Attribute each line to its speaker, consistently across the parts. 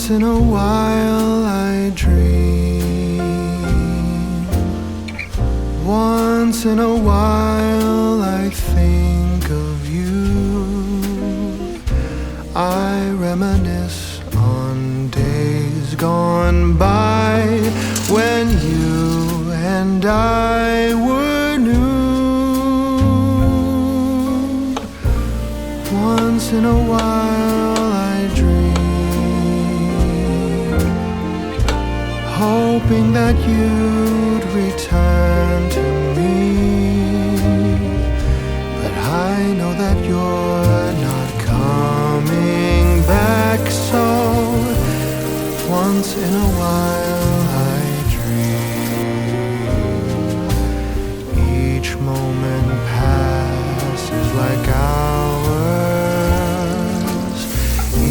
Speaker 1: Once in a while I dream. Once in a while I think of you. I reminisce on days gone by when you and I were new. Once in a while I dream, hoping that you'd return to me. But I know that you're not coming back, so once in a while I dream. Each moment passes like hours.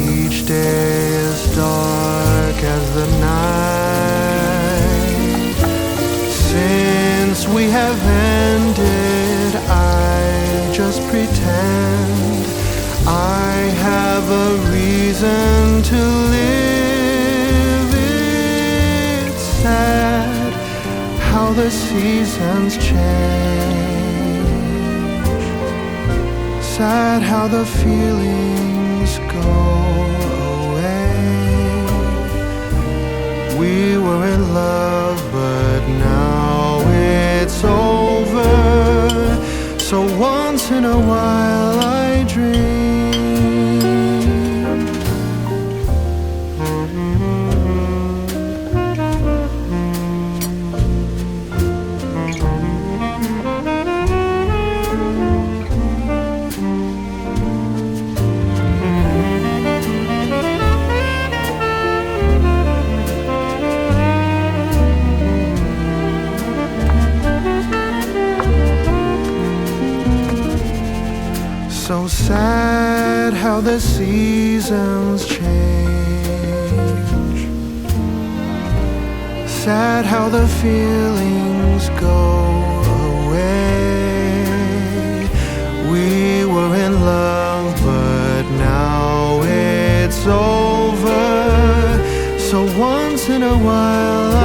Speaker 1: Each day is dark as the night. Since we have ended, I just pretend I have a reason to live. It's sad how the seasons change. Sad how the feelings go away. We were in love, but now it's over. So once in a while I dream. So sad how the seasons change. Sad how the feelings go away. We were in love, but now it's over. So once in a while